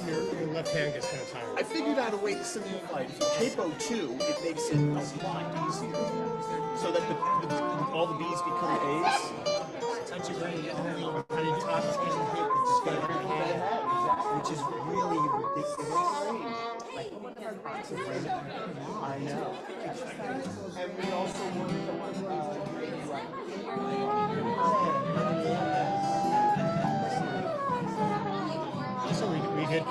your left hand gets kind of tired. I figured out a way to simplify it. If you capo 2, it makes it a lot easier. So that all the B's become A's. Touch your brain, only top 10 hit that's going to which is really ridiculous. Like, I know. And we also worked So we did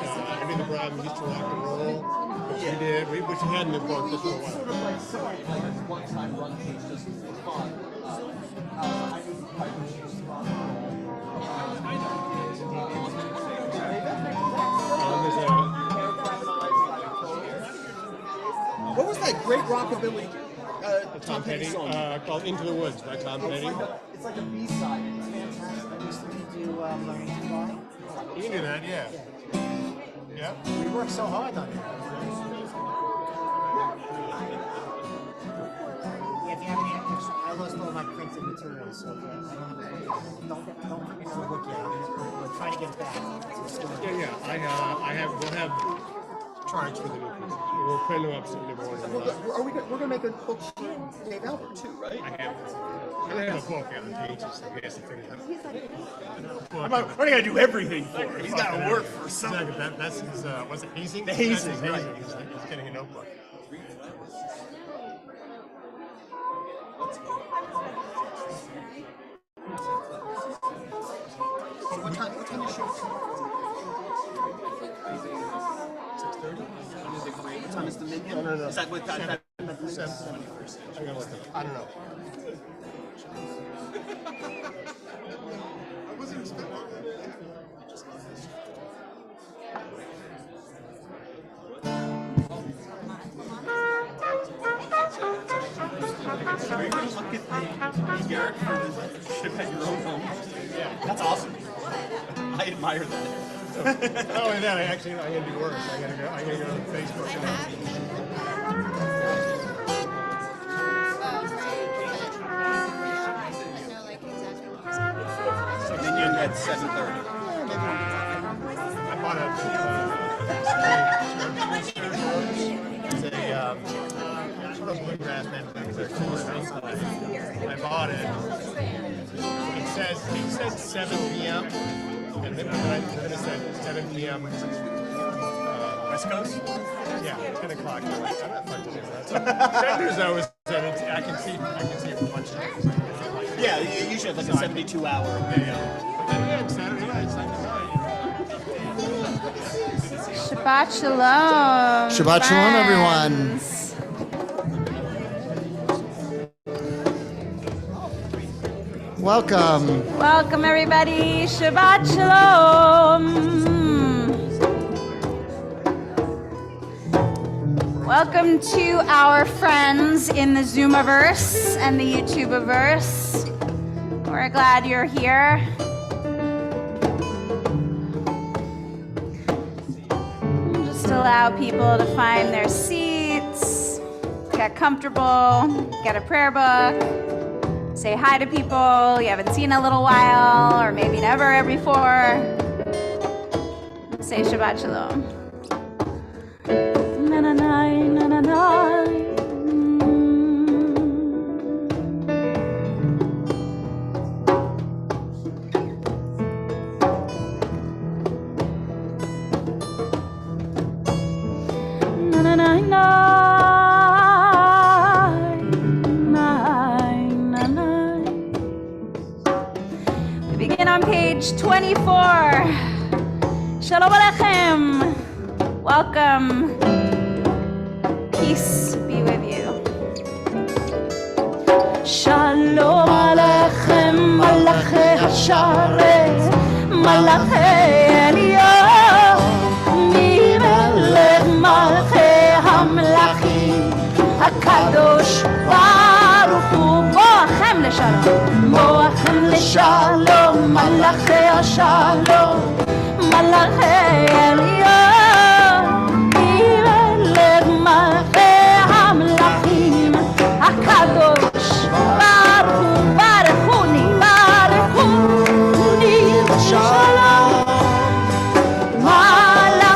Every the Bride, we used to rock and roll, which we did, which we hadn't been booked this for a while. sort of like sorry, like this one-time run piece just for fun. I knew the Pipers used to rock and roll. What was that great rockabilly Tom Petty song? Called Into the Woods by Tom Petty. It's like a B-side. It's fantastic. we do Learning to Fly. You can do that, yeah. Yeah. We work so hard on it. If you have any extra, I lost all my printed materials, so I don't have a don't bring another book yet. We're trying to get it back. Yeah. We'll have charge for the new piece. We'll print them up Sunday morning. We're gonna make a book for Dave Albert too, right? I have a book on the pages, so he has to figure it out. We're gonna do everything for him. He's gotta work for something. That's his, what's it, hazing? The hazing, That's his right. He's getting a notebook. What time is your show? 6:30? What time is the minion? No. Is that what that? I gotta look it up. I don't know. I wasn't expecting Look at the Garrett for the ship at your own home. Yeah. That's awesome. I admire that. Not only that, I gotta do worse. I gotta go to Facebook and Minion at 7:30. I bought a it's a sort of bluegrass band. I bought it. It says 7 p.m. and then it said 7 p.m. West Coast? Yeah, 10 o'clock. I'm not fucking doing that. So, that news though is that I can see it from lunch. Yeah, you usually have like a 72-hour. Yeah. But then again, Saturday night, Sunday night. Shabbat Shalom. Shabbat Shalom, everyone. Welcome. Welcome, everybody. Shabbat Shalom. Welcome to our friends in the Zoomiverse and the YouTubeverse. We're glad you're here. Just allow people to find their seats, get comfortable, get a prayer book, say hi to people you haven't seen in a little while, or maybe never before. Say Shabbat Shalom. Na na na na na na. Na na na. We begin on page 24. Shalom Aleichem. Welcome. Peace be with you. Shalom Aleichem, Malachi Hasharet, Malachi Eliyah, Mimelech Malchei Hamlachim, HaKadosh Baruch Hu, Moachem Leshalom, Moachem Leshalom, Malachi Hashalom, Malachi Eliyah. הקדוש ברכוני ברכוני שלום מלאכי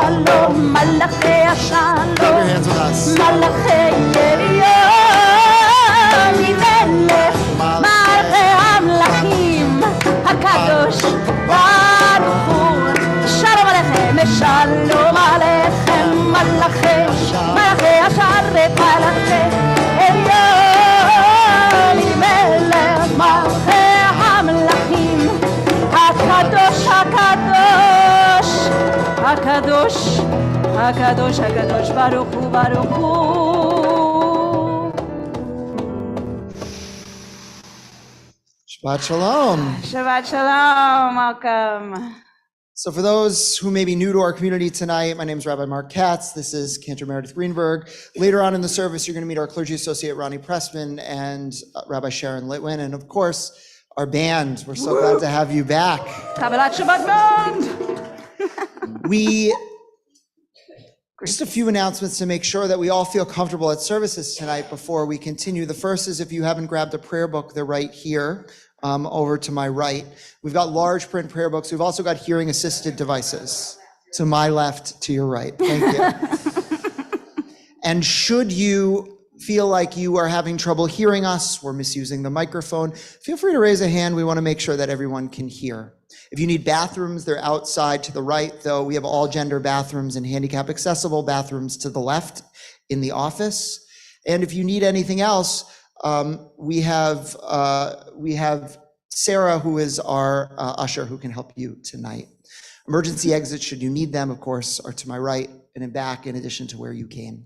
shalom, malachei Clap your shalom, hands with us. malachei Elyon, melech malachei hamlachim, hakadosh baruch hu. Shalom alechem, shalom alechem, malachei asharet malachei Elyon, melech malachei hamlachim, hakadosh hakadosh hakadosh hakadosh hakadosh baruch hu baruch hu. Shabbat shalom. Shabbat shalom, welcome. So for those who may be new to our community tonight, my name is Rabbi Mark Katz. This is Cantor Meredith Greenberg. Later on in the service, you're going to meet our clergy associate, Ronnie Pressman, and Rabbi Sharon Litwin, and of course, our band. We're so glad to have you back. Kabbalat Shabbat band. Just a few announcements to make sure that we all feel comfortable at services tonight before we continue. The first is if you haven't grabbed a prayer book, they're right here. Over to my right. We've got large print prayer books. We've also got hearing assisted devices. To my left, to your right. Thank you. And should you feel like you are having trouble hearing us, we're misusing the microphone, feel free to raise a hand. We want to make sure that everyone can hear. If you need bathrooms, they're outside to the right, though we have all gender bathrooms and handicap accessible bathrooms to the left in the office. And if you need anything else, we have Sarah, who is our usher, who can help you tonight. Emergency exits, should you need them, of course, are to my right and in back, in addition to where you came.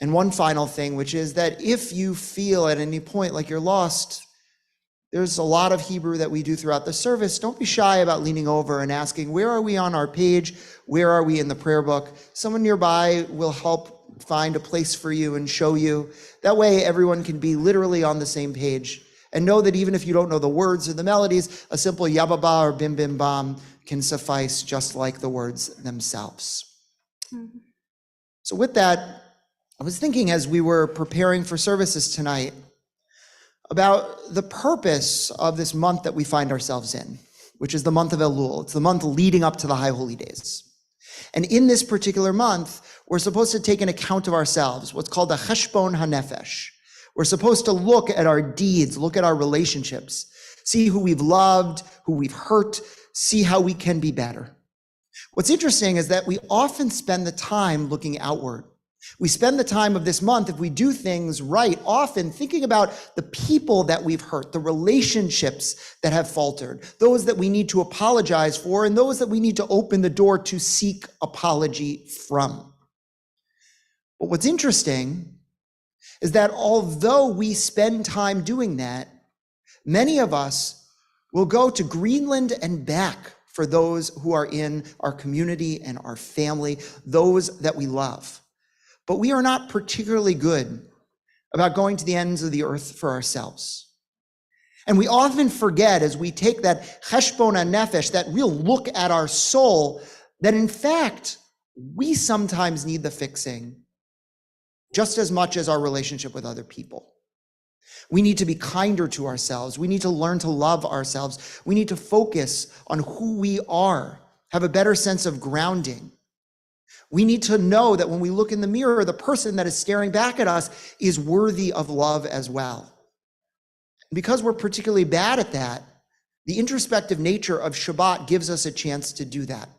And one final thing, which is that if you feel at any point like you're lost, there's a lot of Hebrew that we do throughout the service. Don't be shy about leaning over and asking, where are we on our page? Where are we in the prayer book? Someone nearby will help find a place for you and show you. That way everyone can be literally on the same page. And know that even if you don't know the words or the melodies, a simple yababa or bim bim bam can suffice, just like the words themselves. Mm-hmm. So with that, I was thinking as we were preparing for services tonight about the purpose of this month that we find ourselves in, which is the month of Elul. It's the month leading up to the High Holy Days. And in this particular month, we're supposed to take an account of ourselves, what's called a cheshbon hanefesh. We're supposed to look at our deeds, look at our relationships, see who we've loved, who we've hurt, see how we can be better. What's interesting is that we often spend the time looking outward. We spend the time of this month, if we do things right, often thinking about the people that we've hurt, the relationships that have faltered, those that we need to apologize for, and those that we need to open the door to seek apology from. But what's interesting is that although we spend time doing that, many of us will go to Greenland and back for those who are in our community and our family, those that we love. But we are not particularly good about going to the ends of the earth for ourselves. And we often forget, as we take that cheshbon hanefesh, that real look at our soul, that in fact, we sometimes need the fixing just as much as our relationship with other people. We need to be kinder to ourselves. We need to learn to love ourselves. We need to focus on who we are, have a better sense of grounding. We need to know that when we look in the mirror, the person that is staring back at us is worthy of love as well. And because we're particularly bad at that, the introspective nature of Shabbat gives us a chance to do that.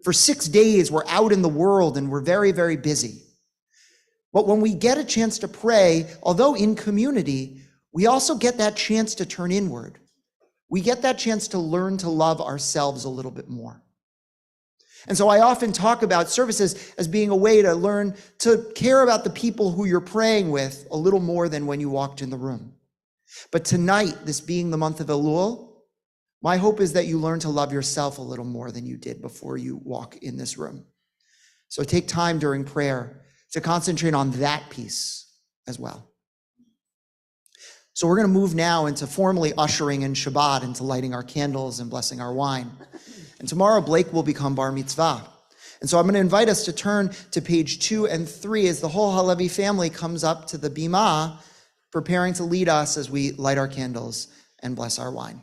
For 6 days, we're out in the world and we're very, very busy. But when we get a chance to pray, although in community, we also get that chance to turn inward. We get that chance to learn to love ourselves a little bit more. And so I often talk about services as being a way to learn to care about the people who you're praying with a little more than when you walked in the room. But tonight, this being the month of Elul, my hope is that you learn to love yourself a little more than you did before you walk in this room. So take time during prayer to concentrate on that piece as well. So we're going to move now into formally ushering in Shabbat, into lighting our candles and blessing our wine. And tomorrow, Blake will become bar mitzvah. And so I'm going to invite us to turn to page 2 and 3 as the whole Halevi family comes up to the bima, preparing to lead us as we light our candles and bless our wine.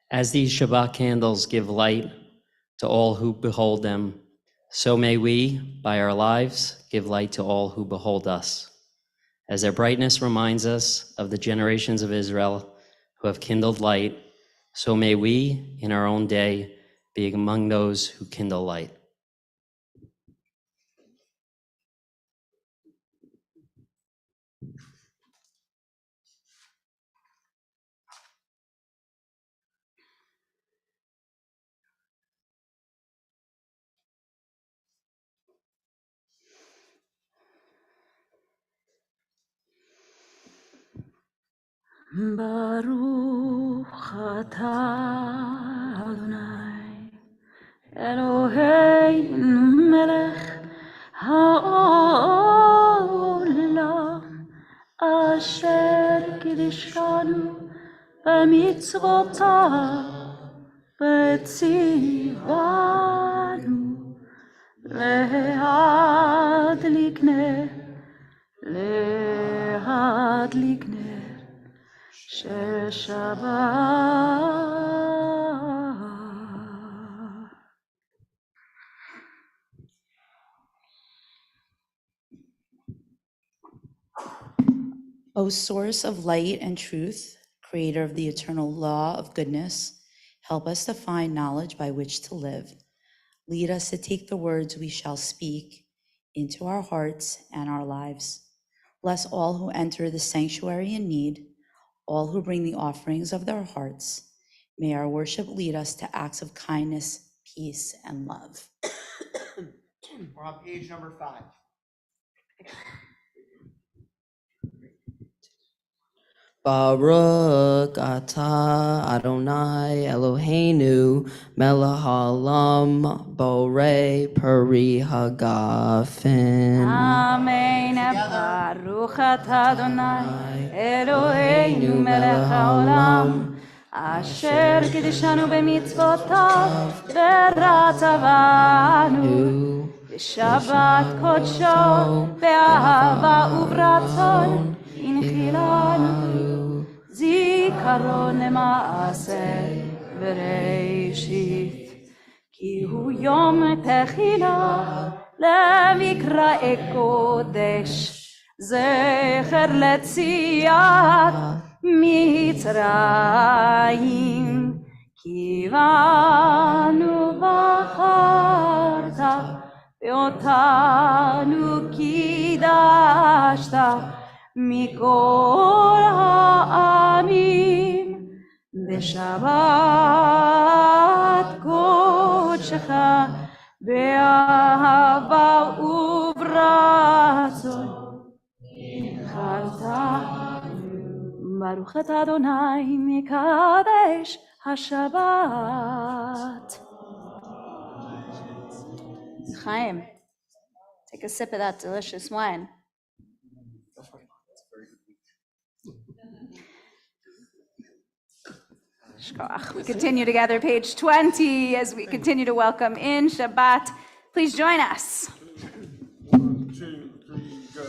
As these Shabbat candles give light to all who behold them, so may we, by our lives, give light to all who behold us. As their brightness reminds us of the generations of Israel who have kindled light, so may we, in our own day, be among those who kindle light. Baruch atah Adonai Eloheinu melech haolam asher kiddushanu b'mitzvotav v'tzivanu להדליק נר של שבת. O source of light and truth, creator of the eternal law of goodness, help us to find knowledge by which to live. Lead us to take the words we shall speak into our hearts and our lives. Bless all who enter the sanctuary in need, all who bring the offerings of their hearts. May our worship lead us to acts of kindness, peace, and love. We're on page number 5. Baruch atah Adonai Eloheinu melech haolam borei peri hagafen. Amen. Baruch atah Adonai Eloheinu melech haolam asher kiddushanu b'mitzvotav v'ratzavanu b'shabbat kodsho be'ahava u'b'ratzon inchilanu zikaron למעשה בראשית כי הוא יום תחילה למקראי קודש זכר ליציאת מצרים כי בנו בחרת ואותנו קידשת מכל העמים בשבת קודשך באהבה וברצון הנחלת ברוך אתה אדוני מקדש השבת. Chaim, take a sip of that delicious wine. We continue together, page 20, as we continue to welcome in Shabbat. Please join us. 1, 2, 3, go.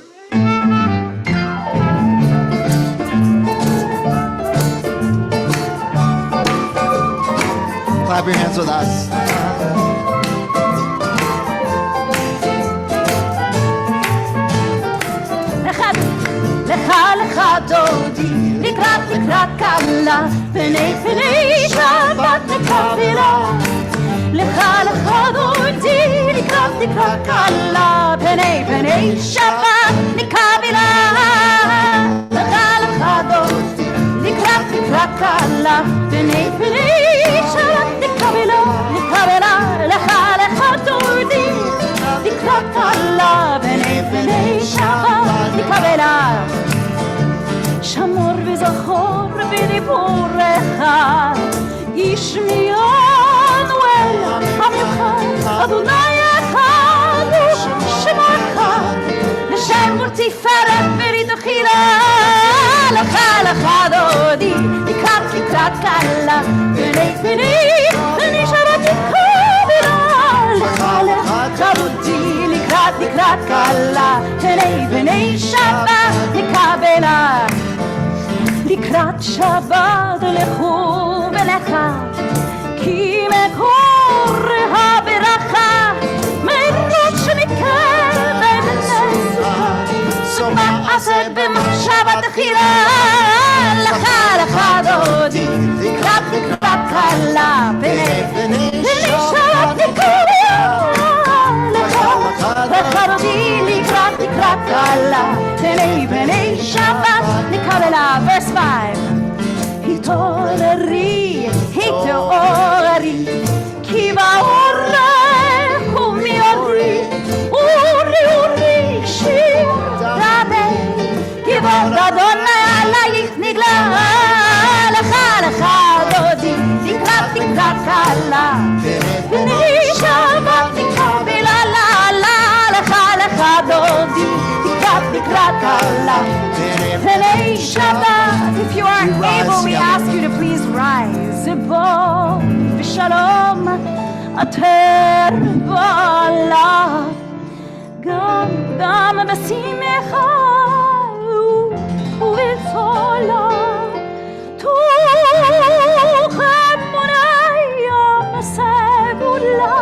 Clap your hands with us. לך דודי לקראת קלה פני שבת נקבילה לך דודי לקראת קלה פני שבת נקבילה לך דודי לקראת קלה פני שבת נקבילה לך דודי לקראת קלה פני שבת נקבילה שמור וזכור בדיבורך ישמיענו אל עמך אדוני אחד שמך לשם ותפארת ברית תחילה לך דודי לקראת קלה פני שבת נקבילה לך דודי לקראת קלה פני שבת נקבילה לקראת שבת לכו ולך כי מקור הברכה מרות שמקרב נצחה מעשת במחשבה תחילה לך דודי לקראת קלה בני שבת נקרא לך דודי לקראת קלה בני שבת נקרא. verse 5 התעוררי כי באורך ומאורי אורי שיר דבי כבוד אדוני עלייך נגלה לך דודי לקראת קלה בני שבת נקרא לך דודי לקראת קלה בני שבת. If you are able, we ask you to please rise. בוא בשלום אתר בעלה גם בשמחה ובצולה תוך אמוני המסגולה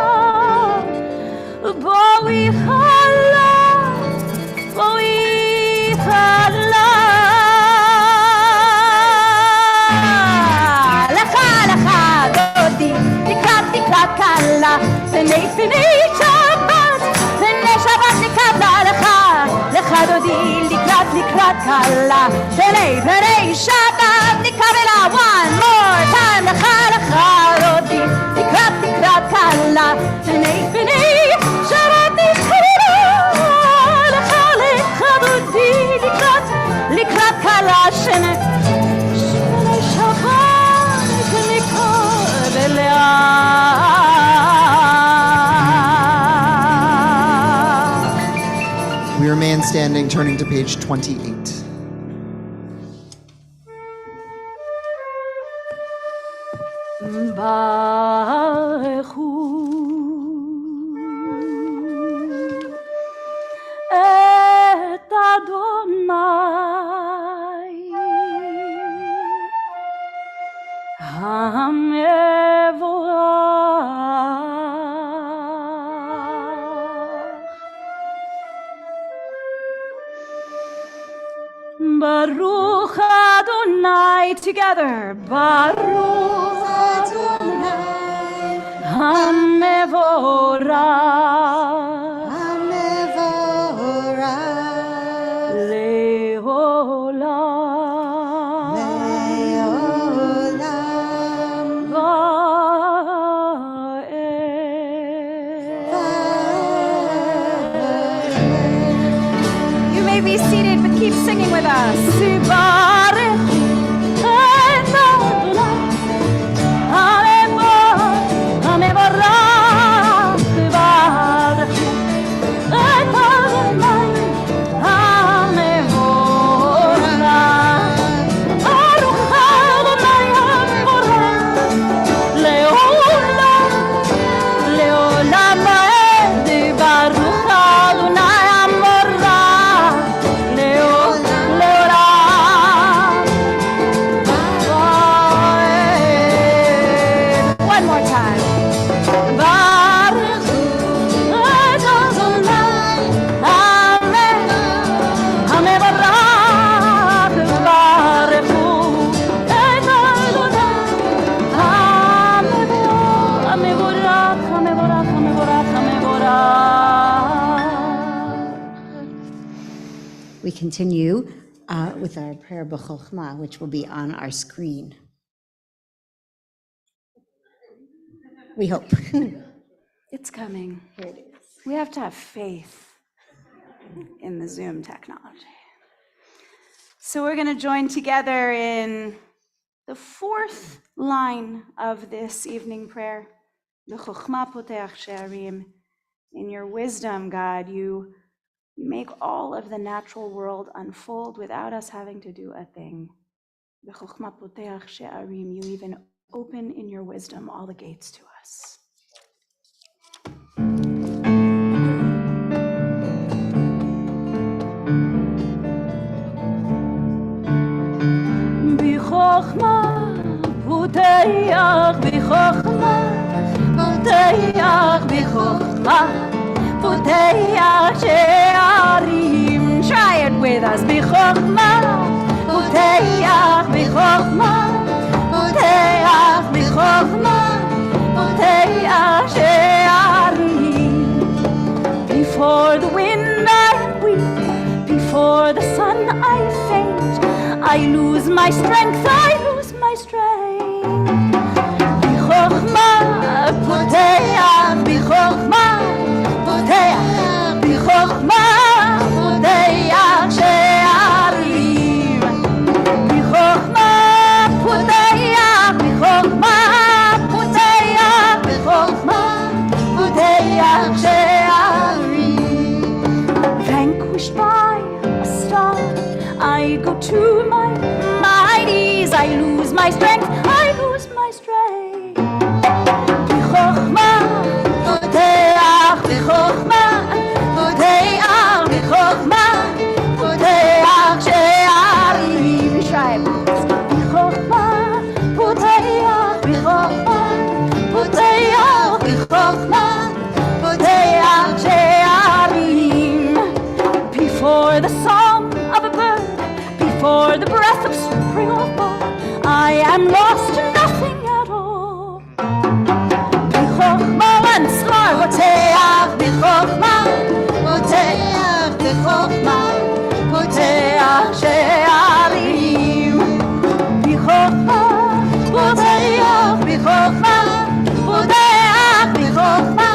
בואי חלה לקראת קלה בני שבת נקרא לך דודי לקראת קלה בני שבת נקרא. one more time לך דודי לקראת קלה בני שבת נקרא לך דודי לקראת קלה בני שבת נקרא אליה. We remain standing, turning to page 28. ברכו את אדוני Baruch Adonai together. Baruch Adonai Hamevorach Leolam Va'ed. You may be seated, but keep singing with us. We continue with our prayer b'chokhmah, which will be on our screen. We hope. It's coming. Here it is. We have to have faith in the Zoom technology. So we're going to join together in the fourth line of this evening prayer. B'chokhmah poteach she'arim. In your wisdom, God, you make all of the natural world unfold without us having to do a thing. B'chokhmah poteach she'arim. You even open in your wisdom all the gates to us. B'chokhmah poteach, b'chokhmah פותח בחוכמה, פותח שערים. Try it with us. בחוכמה, פותח בחוכמה, פותח בחוכמה, פותח שערים. Before the wind I weep, before the sun I faint, I lose my strength, I lose my strength. בחוכמה, פותח בחוכמה, פותח בחוכמה, פותח שערים. בחוכמה, פותח בחוכמה, פותח בחוכמה, פותח שערים. Vanquished by a star, I go to my knees, I lose my strength, I lose my strength. בחוכמה, פותח בחוכמה, פותח בחוכמה, פותח שערים. בחוכמה, פותח בחוכמה, פותח בחוכמה, פותח שערים. Before the song of a bird, before the breath of spring or fall, I am lost to nothing at all. בחוכמה once more, פותח בחוכמה, פותח בחוכמה, פותח שערים. בחוכמה, פותח בחוכמה, פותח בחוכמה,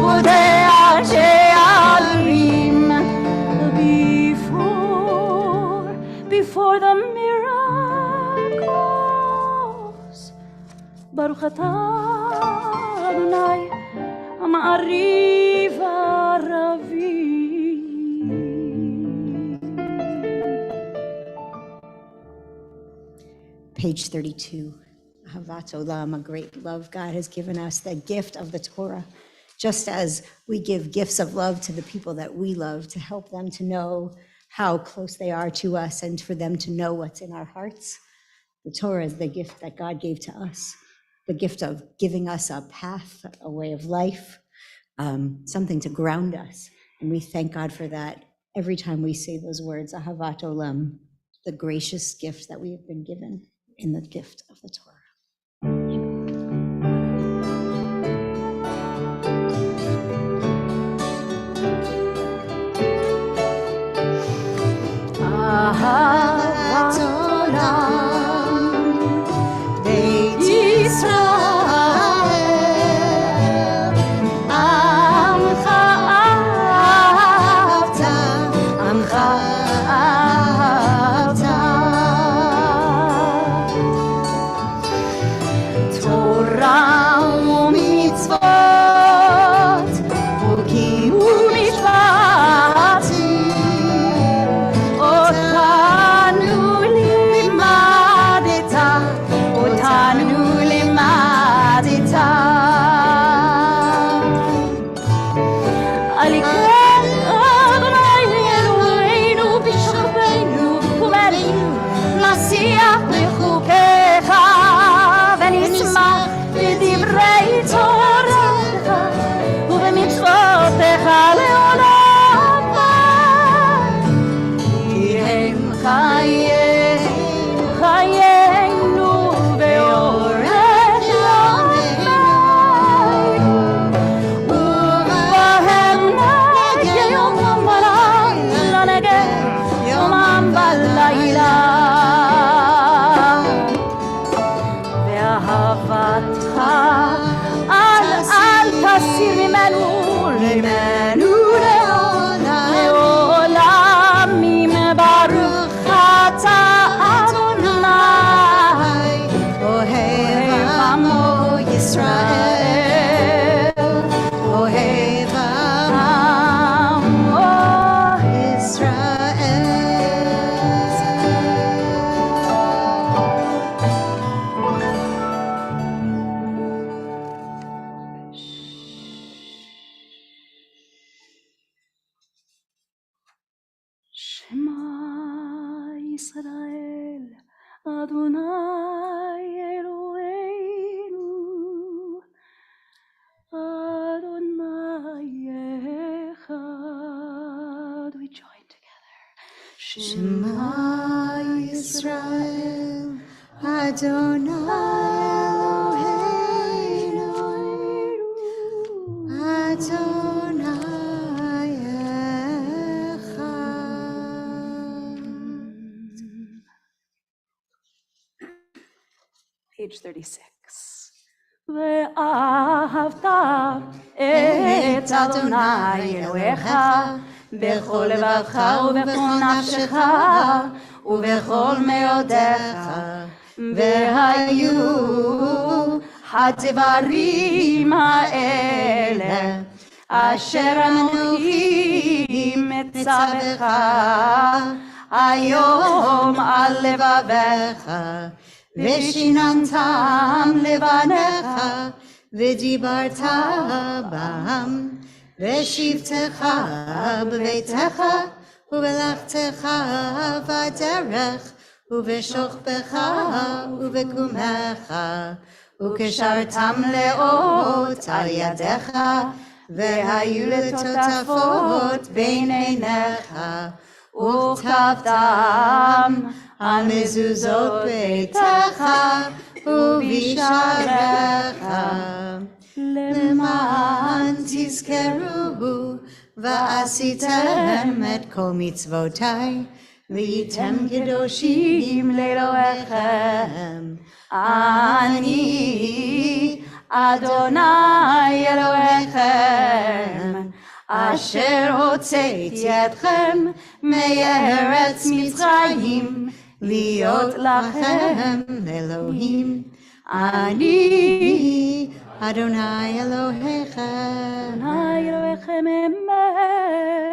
פותח שערים. Before the miracles, Baruch atah Adonai, Ma'ariv Aravi. Page 32. Ahavat Olam, a great love God has given us, the gift of the Torah. Just as we give gifts of love to the people that we love, to help them to know how close they are to us and for them to know what's in our hearts. The Torah is the gift that God gave to us, the gift of giving us a path, a way of life, something to ground us. And we thank God for that every time we say those words, Ahavat Olam, the gracious gift that we have been given in the gift of the Torah. Ahavat Olam, Beit Yisrael, Amcha ahavta, Amcha ahavta. Torah u'mitzvot, Hukim u'mishpatim, אותנו לימדת, אותנו לימדת. על כן אדוני אלוהינו בשכבנו ובמלאנו נשיח בחוקיך ונשמח בדברי תורתך ובמצוותיך לעולם ועד. חיינו ואורך ימינו, ובהם נגה יומם ולילה, נגה יומם ולילה. ואהבתך אל תסיר ממנו, ממנו לעולמים. ברוך אתה אדוני, אוהב עמו ישראל, אוהב עמו ישראל. Shema Yisrael, Adonai Eloheinu, Shema Yisrael, Adonai Eloheinu, Adonai Echad. Page 36. ואהבת את אדוני אלוהיך בכל לבבך ובכל נפשך ובכל מאודיך, והיו הדברים האלה אשר אנוכי מצווך היום על לבביך, ושיננתם לבניך, ודיברת בם, בשבתך בביתך, ובלכתך בדרך, ובשוכבך ובקומך, וקשרתם לאות על ידיך, והיו לטוטפות בין עיניך, וכתבתם על מזוזות ביתך ובשעריך, למען תזכרו ועשיתם את כל מצוותיי, והייתם קדושים לאלוהיכם. אני אדוני אלוהיכם, אשר הוצאתי אתכם מארץ מצרים, להיות לכם אלוהים. אני אדוני אלוהיכם. אדוני אלוהיכם אמת.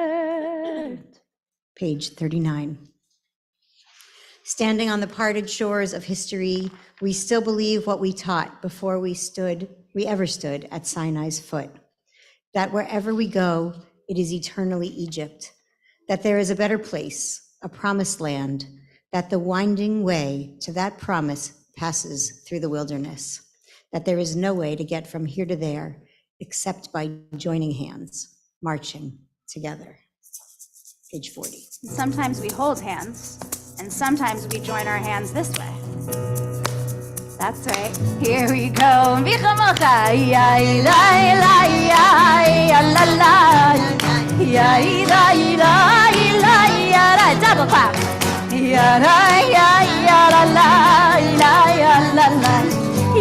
Page 39. Standing on the parted shores of history, we still believe what we taught before we ever stood at Sinai's foot. That wherever we go, it is eternally Egypt, that there is a better place, a promised land, that the winding way to that promise passes through the wilderness, that there is no way to get from here to there except by joining hands, marching together. Page 40. Sometimes we hold hands, and sometimes we join our hands this way. That's right. Here we go. Bichamocha, ya ila ila ya la la, ya ila ila ila ya la. Double clap. Ya la ya la la, ila ya la la,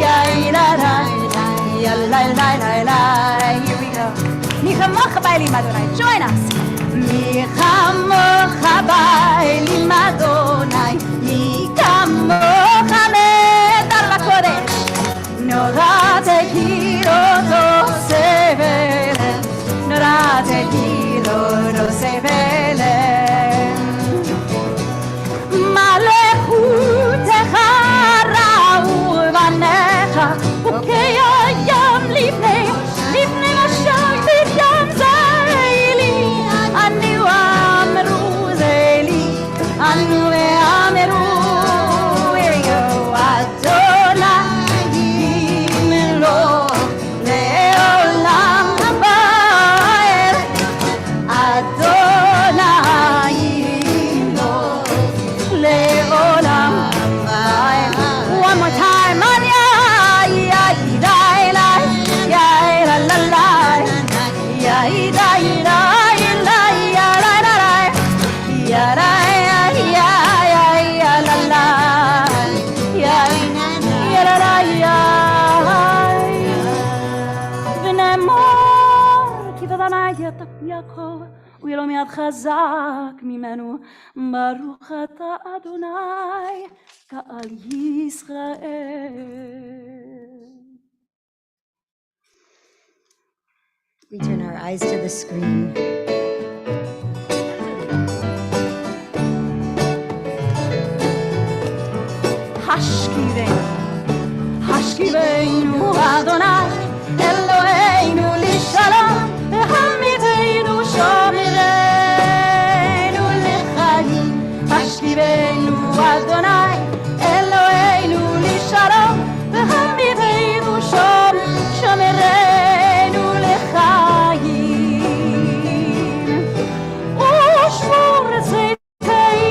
ya ila la ya la la la la. Here we go. Bichamocha bailim Adonai. Join us. Bichamocha bailim Adonai. Bichamocha נורא תהירו סבלם, נורא תהירו סבלם. מלכותך ראו בניך, וכהים לפני משל בים זיילי. אנו אמרו זיילי, אנו אמרו ולא מיד חזק ממנו, ברוך אתה אדוני קהל ישראל. We turn our eyes to the screen. השכיבנו אדוני אלוהינו לשלום, והעמידנו שומרנו לחיים. השכיבנו אדוני אלוהינו לשלום, והעמידנו שומרנו לחיים. ושמור צאתנו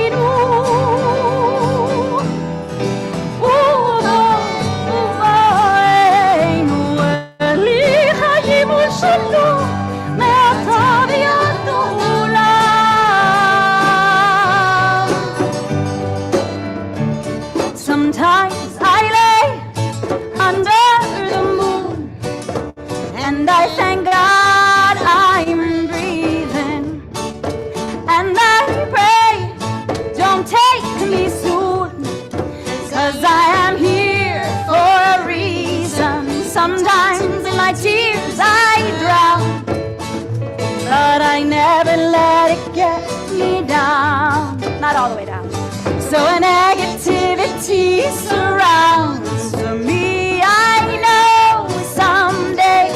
So negativity surrounds me. I know someday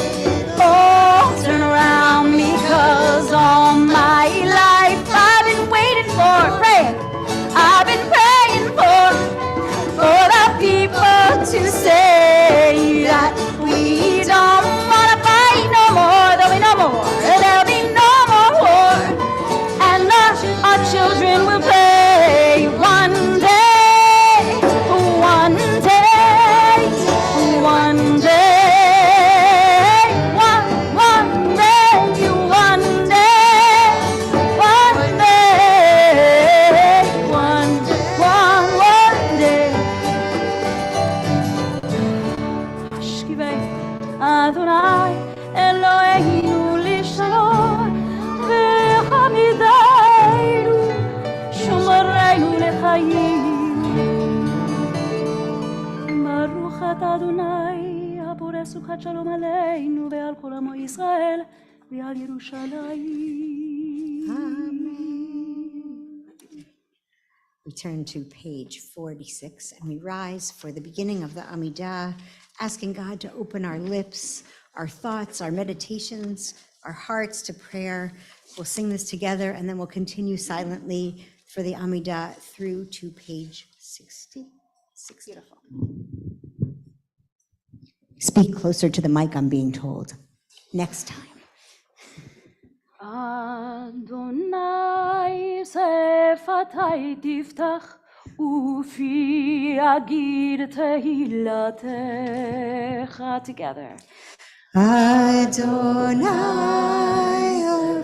all turn around me, 'cause all my life I've been waiting for, praying, I've been praying for the people to say that we don't wanna fight no more. There'll be no more war. There'll be no more war. And our children will play one day, one day, one day, one day, one day, one day, one day. Shkivei Adonai Eloheinu lishalom v'chamideinu shomereinu lechayim. Baruch atah Adonai haporeh suchat shalom aleinu ve'al kol amo Yisrael ve'al Yerushalayim. We turn to page 46 and we rise for the beginning of the Amidah, asking God to open our lips, our thoughts, our meditations, our hearts to prayer. We'll sing this together and then we'll continue silently for the Amidah through to page 60. Beautiful. Speak closer to the mic, I'm being told. Next time. Adonai sefatai tiftach ufi agid tehilatecha. Together. Adonai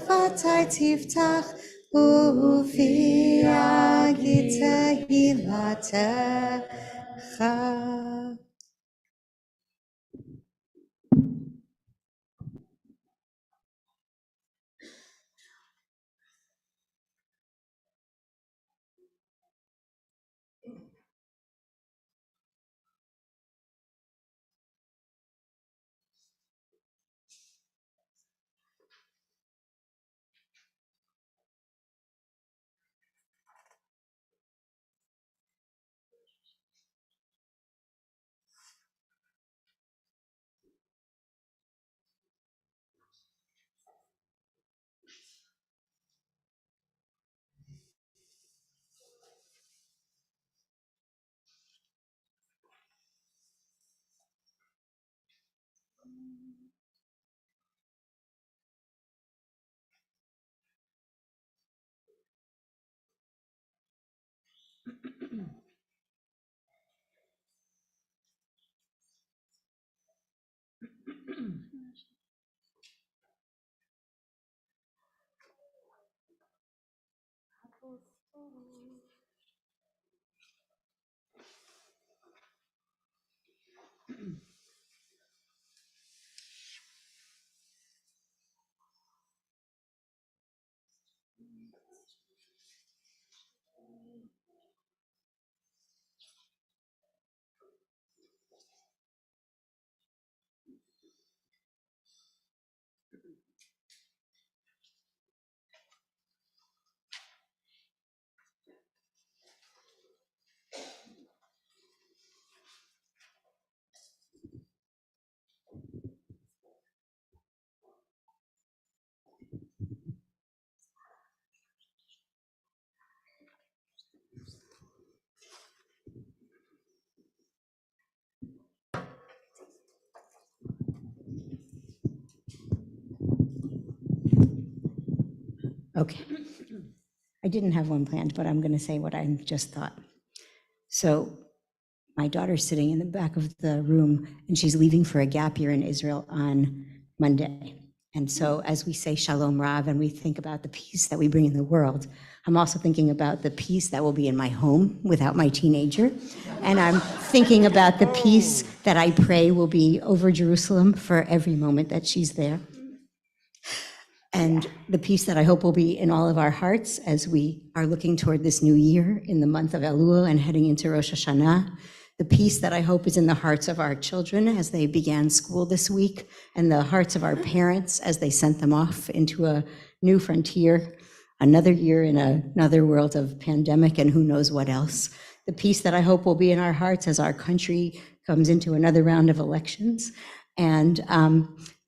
sefatai tiftach ufi agid tehilatecha. Okay. I didn't have one planned, but I'm going to say what I just thought. So my daughter's sitting in the back of the room, and she's leaving for a gap year in Israel on Monday. And so as we say Shalom Rav and we think about the peace that we bring in the world, I'm also thinking about the peace that will be in my home without my teenager. And I'm thinking about the peace that I pray will be over Jerusalem for every moment that she's there. And the peace that I hope will be in all of our hearts as we are looking toward this new year in the month of Elul and heading into Rosh Hashanah. The peace that I hope is in the hearts of our children as they began school this week, and the hearts of our parents as they sent them off into a new frontier. another year in another world of pandemic and who knows what else. The peace that I hope will be in our hearts as our country comes into another round of elections. And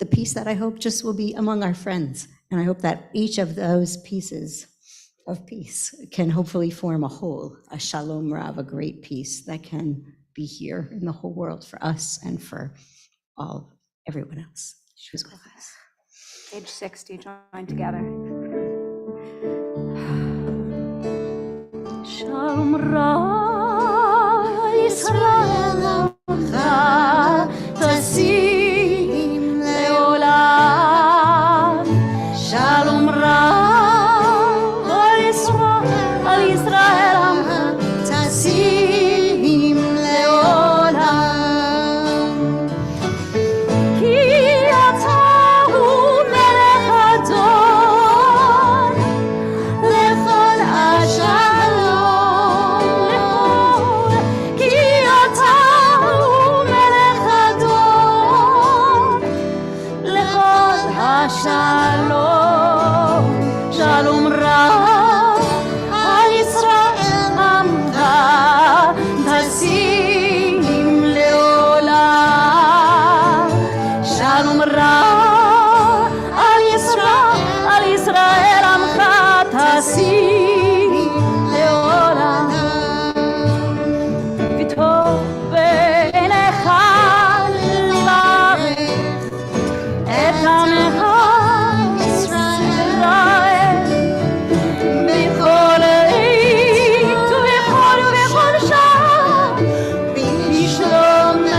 the peace that I hope just will be among our friends. And I hope that each of those pieces of peace can hopefully form a whole, a shalom rav, a great peace that can be here in the whole world for us and for everyone else who's with us. Page 60, join together. Shalom Ra Yisrael Amcha Tasim Leolam. Shalom Ra Yisrael Amcha Tasim Leolam. Ki ata hu melech adon lechol ashalom. Ki ata hu melech adon lechol ashalom. Shalom ra al Yisrael amcha tasim leolam. Shalom ra al Yisrael amcha tasim leolam. V'tov b'einecha libarech et amecha Yisrael b'chol עת ובכל שעה בשלומך.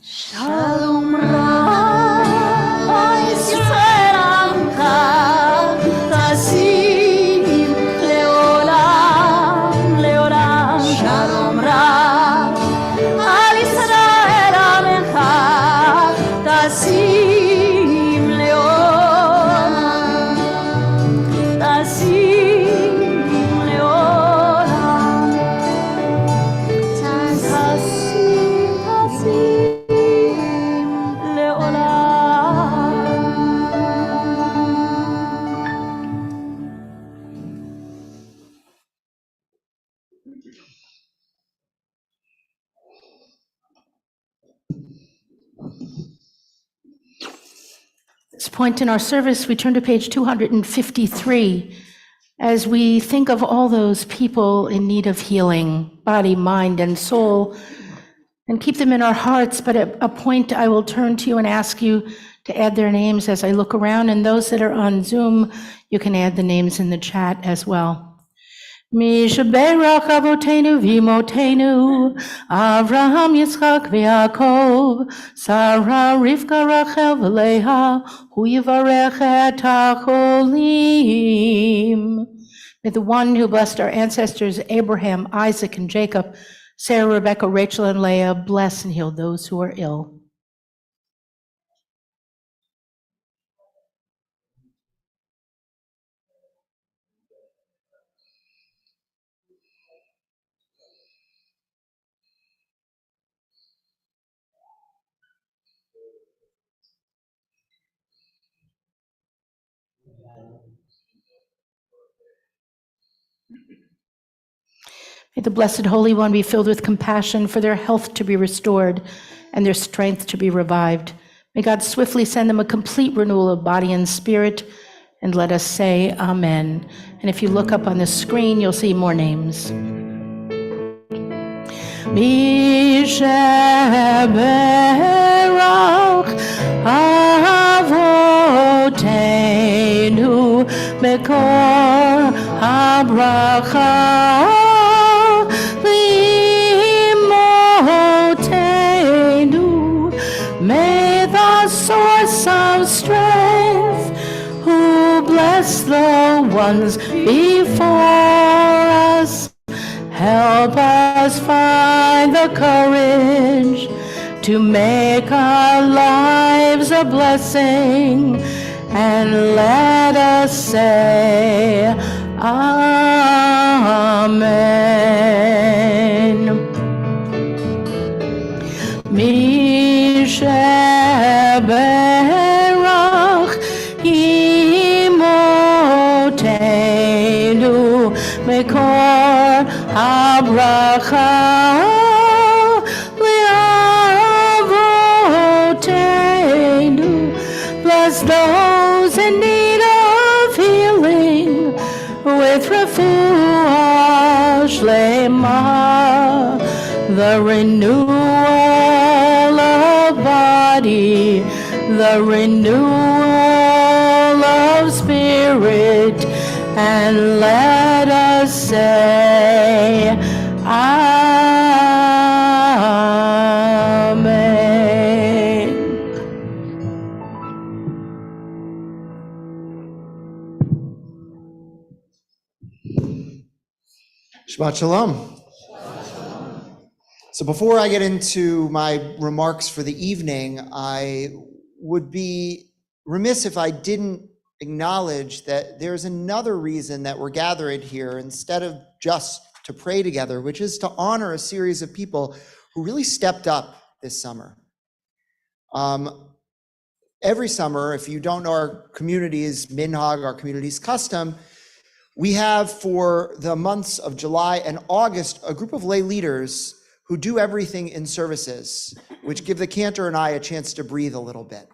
Shalom ra Yisrael amcha tasim leolam leolam. Shalom ra al Yisrael amcha tasim leolam tasim leolam tasim At this point in our service, we turn to page 253 as we think of all those people in need of healing, body, mind, and soul, and keep them in our hearts. But at a point, I will turn to you and ask you to add their names as I look around. And those that are on Zoom, you can add the names in the chat as well. Mishaberach avotenu v'imotenu, Avraham, Yitzchak, v'Yaakov, Sarah, Rivka, Rachel, v'Leah, hu yivarech et hacholim. May the one who blessed our ancestors Abraham, Isaac, and Jacob, Sarah, Rebecca, Rachel, and Leah, bless and heal those who are ill. May the Blessed Holy One be filled with compassion for their health to be restored and their strength to be revived. May God swiftly send them a complete renewal of body and spirit, and let us say amen. And if you look up on the screen, you'll see more names. Mishaberach avotenu mekor habracha v'imotenu. May the source of strength, who bless the ones before us, help us find the courage to make our lives a blessing, and let us say amen. Mekor habracha li'avoteinu. Bless those in need of healing with refuah shlema, the renewal of body, the renewal of spirit, and let us say, Amen. Shabbat Shalom. So before I get into my remarks for the evening, I would be remiss if I didn't acknowledge that there's another reason that we're gathered here instead of just to pray together, which is to honor a series of people who really stepped up this summer. Every summer, if you don't know our community's minhag, our community's custom, we have for the months of July and August a group of lay leaders who do everything in services, which give the cantor and I a chance to breathe a little bit.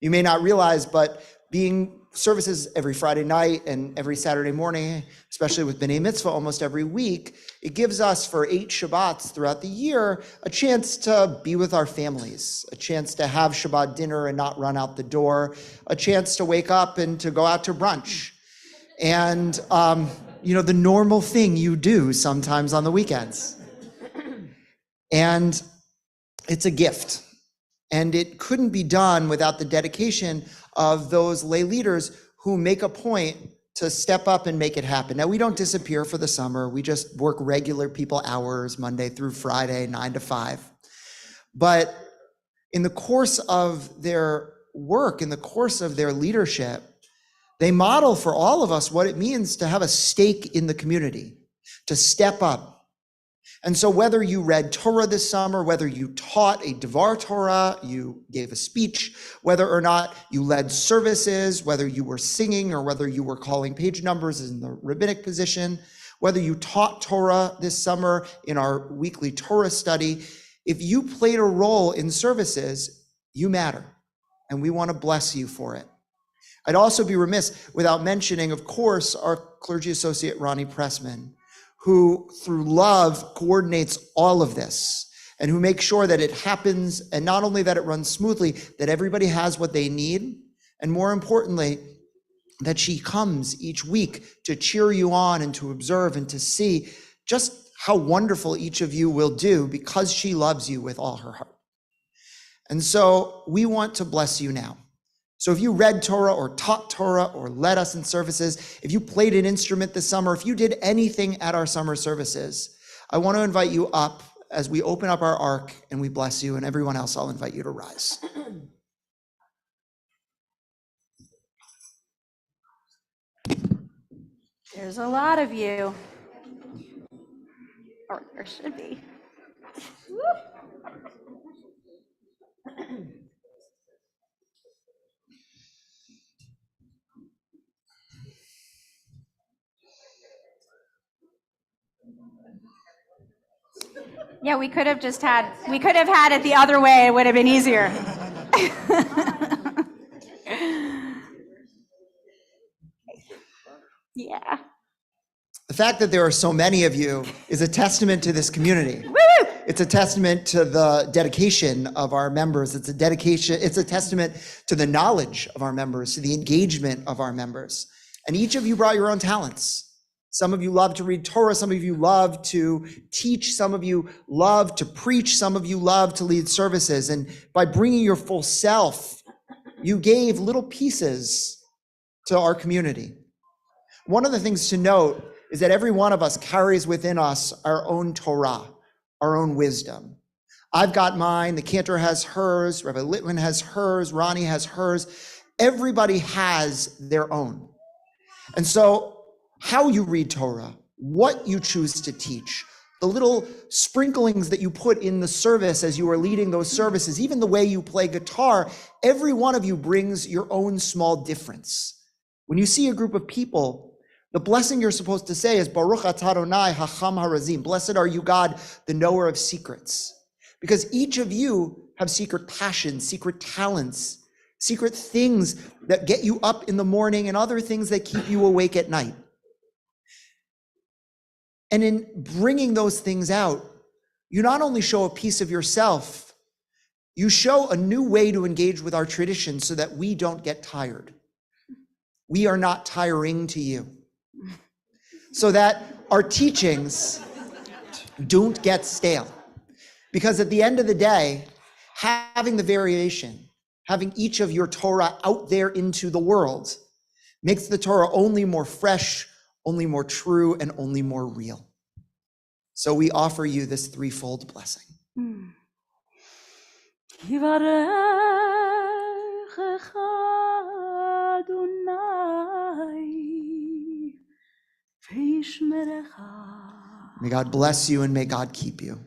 You may not realize, but being services every Friday night and every Saturday morning, especially with B'nai Mitzvah almost every week, it gives us for 8 Shabbats throughout the year a chance to be with our families, a chance to have Shabbat dinner and not run out the door, a chance to wake up and to go out to brunch. And, the normal thing you do sometimes on the weekends. And it's a gift. And it couldn't be done without the dedication of those lay leaders who make a point to step up and make it happen. Now, we don't disappear for the summer. We just work regular people hours, Monday through Friday, 9 to 5. But in the course of their work, in the course of their leadership, they model for all of us what it means to have a stake in the community, to step up. And so whether you read Torah this summer, whether you taught a Devar Torah, you gave a speech, whether or not you led services, whether you were singing or whether you were calling page numbers in the rabbinic position, whether you taught Torah this summer in our weekly Torah study, if you played a role in services, you matter. And we want to bless you for it. I'd also be remiss without mentioning, of course, our clergy associate, Ronnie Pressman, who through love coordinates all of this and who makes sure that it happens, and not only that it runs smoothly, that everybody has what they need, and more importantly, that she comes each week to cheer you on and to observe and to see just how wonderful each of you will do because she loves you with all her heart. And so we want to bless you now. So if you read Torah or taught Torah or led us in services, if you played an instrument this summer, if you did anything at our summer services, I want to invite you up as we open up our ark and we bless you, and everyone else, I'll invite you to rise. There's a lot of you. Or there should be. Yeah, we could have had it the other way. It would have been easier. Yeah. The fact that there are so many of you is a testament to this community. Woo! It's a testament to the dedication of our members. It's a testament to the knowledge of our members, to the engagement of our members. And each of you brought your own talents. Some of you love to read Torah, some of you love to teach, some of you love to preach, some of you love to lead services. And by bringing your full self, you gave little pieces to our community. One of the things to note is that every one of us carries within us our own Torah, our own wisdom. I've got mine, the cantor has hers, Rabbi Litwin has hers, Ronnie has hers. Everybody has their own. And so how you read Torah, what you choose to teach, the little sprinklings that you put in the service as you are leading those services, even the way you play guitar, every one of you brings your own small difference. When you see a group of people The blessing you're supposed to say is Baruch atah Adonai hacham harazim. Blessed are you, God, the knower of secrets. Because each of you have secret passions, secret talents, secret things that get you up in the morning and other things that keep you awake at night. And in bringing those things out, you not only show a piece of yourself, you show a new way to engage with our tradition so that we don't get tired. We are not tiring to you. So that our teachings don't get stale. Because at the end of the day, having the variation, having each of your Torah out there into the world, makes the Torah only more fresh, only more true, and only more real. So we offer you this threefold blessing. May God bless you and may God keep you.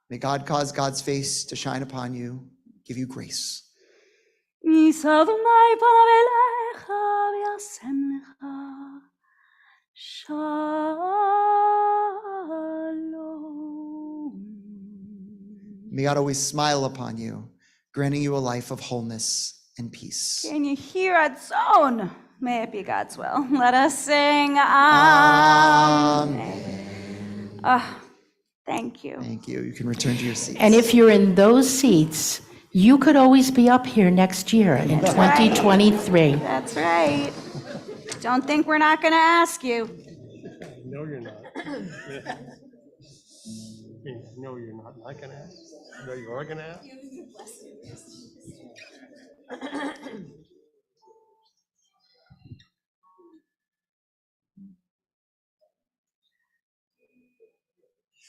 May God cause God's face to shine upon you, give you grace. May God always smile upon you, granting you a life of wholeness and peace. Can you hear Atzon? May it be God's will. Let us sing Amen. Thank you. Thank you. You can return to your seats. And if you're in those seats, you could always be up here next year in 2023. That's right. Don't think we're not going to ask you. No, you're not. No, you're not. Not going to ask. No, you are going to ask.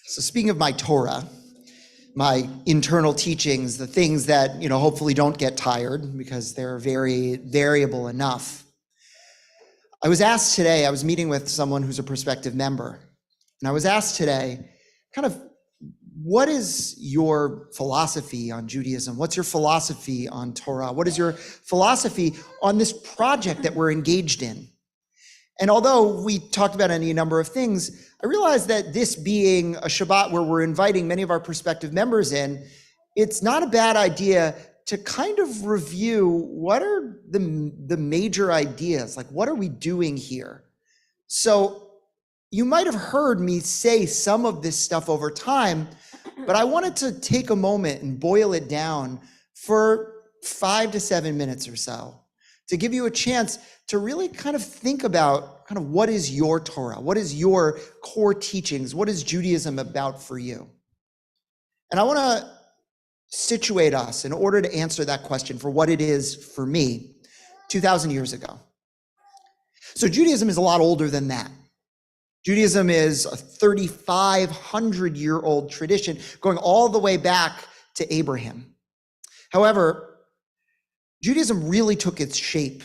So speaking of my Torah, my internal teachings, the things that, hopefully don't get tired because they're very variable enough. I was asked today, I was meeting with someone who's a prospective member, and I was asked today, kind of, what is your philosophy on Judaism? What's your philosophy on Torah? What is your philosophy on this project that we're engaged in? And although we talked about any number of things, I realized that this being a Shabbat where we're inviting many of our prospective members in, it's not a bad idea to kind of review what are the major ideas, like what are we doing here? So you might have heard me say some of this stuff over time, but I wanted to take a moment and boil it down for 5 to 7 minutes or so to give you a chance to really kind of think about kind of what is your Torah, what is your core teachings, what is Judaism about for you? And I want to situate us in order to answer that question for what it is for me 2,000 years ago. So Judaism is a lot older than that. Judaism is a 3,500-year-old tradition going all the way back to Abraham. However, Judaism really took its shape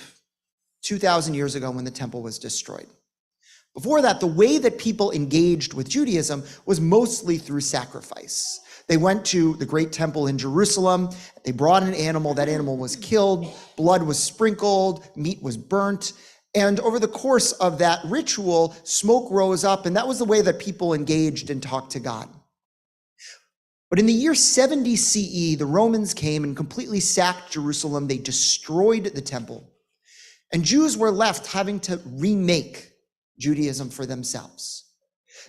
2,000 years ago when the temple was destroyed. Before that, the way that people engaged with Judaism was mostly through sacrifice. They went to the great temple in Jerusalem, they brought an animal, that animal was killed, blood was sprinkled, meat was burnt, and over the course of that ritual, smoke rose up, and that was the way that people engaged and talked to God. But in the year 70 CE, the Romans came and completely sacked Jerusalem. They destroyed the temple. And Jews were left having to remake Judaism for themselves.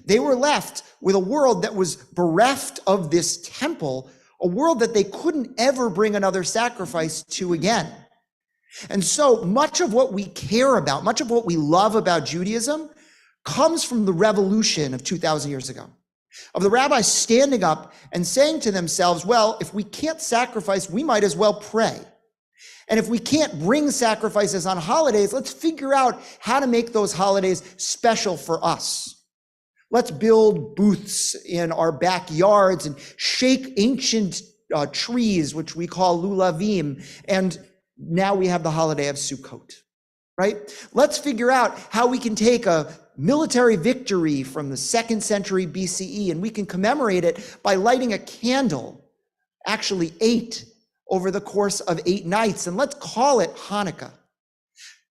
They were left with a world that was bereft of this temple, a world that they couldn't ever bring another sacrifice to again. And so much of what we care about, much of what we love about Judaism comes from the revolution of 2,000 years ago, of the rabbis standing up and saying to themselves, well, if we can't sacrifice, we might as well pray. And if we can't bring sacrifices on holidays, let's figure out how to make those holidays special for us. Let's build booths in our backyards and shake ancient trees, which we call lulavim. And now we have the holiday of Sukkot, right? Let's figure out how we can take a military victory from the 2nd century BCE and we can commemorate it by lighting a candle actually 8 over the course of 8 nights, and let's call it Hanukkah.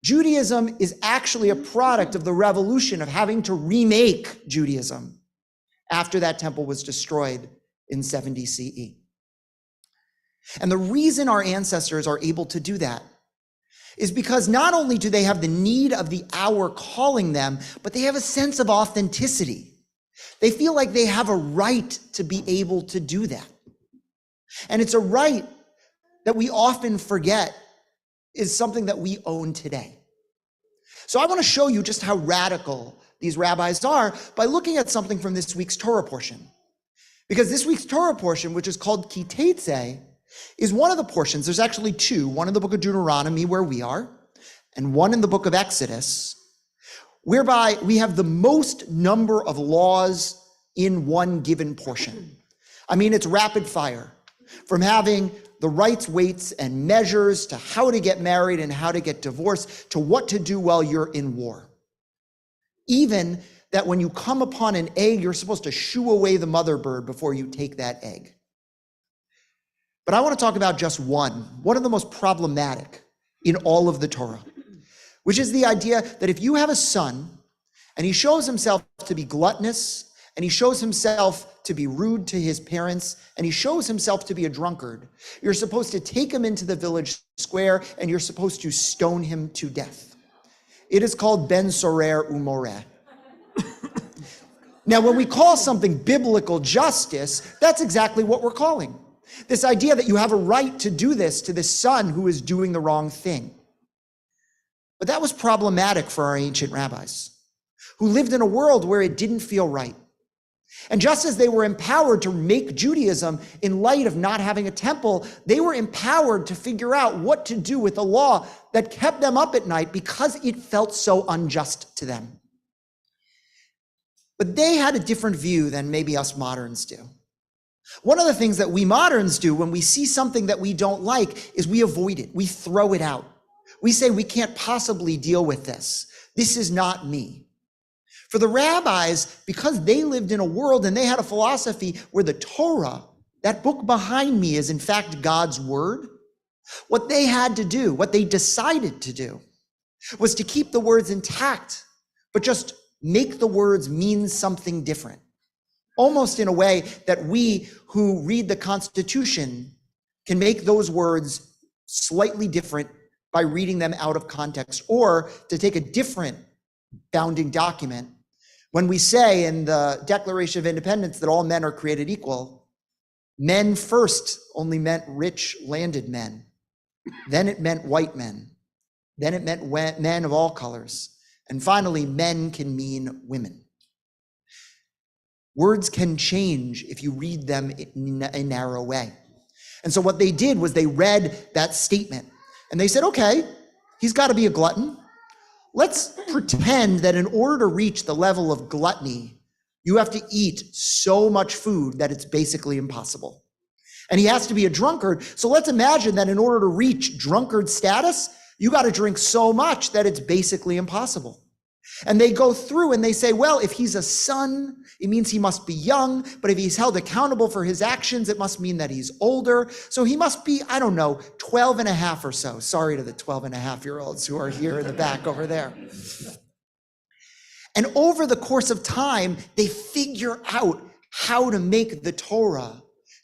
Judaism is actually a product of the revolution of having to remake Judaism after that temple was destroyed in 70 CE. And the reason our ancestors are able to do that is because not only do they have the need of the hour calling them, but they have a sense of authenticity. They feel like they have a right to be able to do that. And it's a right that we often forget is something that we own today. So I want to show you just how radical these rabbis are by looking at something from this week's Torah portion. Because this week's Torah portion, which is called Ki Tetzeh, is one of the portions. There's actually 2, one in the book of Deuteronomy where we are, and one in the book of Exodus, whereby we have the most number of laws in one given portion. I mean, it's rapid fire, from having the rights, weights, and measures to how to get married and how to get divorced to what to do while you're in war. Even that when you come upon an egg, you're supposed to shoo away the mother bird before you take that egg. But I want to talk about just one of the most problematic in all of the Torah, which is the idea that if you have a son and he shows himself to be gluttonous, and he shows himself to be rude to his parents, and he shows himself to be a drunkard, you're supposed to take him into the village square and you're supposed to stone him to death. It is called ben sorer umoreh. Now, when we call something biblical justice, that's exactly what we're calling. This idea that you have a right to do this to this son who is doing the wrong thing. But that was problematic for our ancient rabbis, who lived in a world where it didn't feel right. And just as they were empowered to make Judaism in light of not having a temple, they were empowered to figure out what to do with a law that kept them up at night because it felt so unjust to them. But they had a different view than maybe us moderns do. One of the things that we moderns do when we see something that we don't like is we avoid it. We throw it out. We say, we can't possibly deal with this. This is not me. For the rabbis, because they lived in a world and they had a philosophy where the Torah, that book behind me, is in fact God's word, what they had to do, what they decided to do, was to keep the words intact, but just make the words mean something different. Almost in a way that we who read the Constitution can make those words slightly different by reading them out of context, or to take a different founding document. When we say in the Declaration of Independence that all men are created equal, men first only meant rich landed men. Then it meant white men. Then it meant men of all colors. And finally, men can mean women. Words can change if you read them in a narrow way. And so what they did was they read that statement and they said, okay, he's got to be a glutton. Let's pretend that in order to reach the level of gluttony, you have to eat so much food that it's basically impossible. And he has to be a drunkard. So let's imagine that in order to reach drunkard status, you got to drink so much that it's basically impossible. And they go through and they say, well, if he's a son, it means he must be young, but if he's held accountable for his actions, it must mean that he's older. So he must be, 12 and a half or so. Sorry to the 12 and a half year olds who are here in the back over there. And over the course of time, they figure out how to make the Torah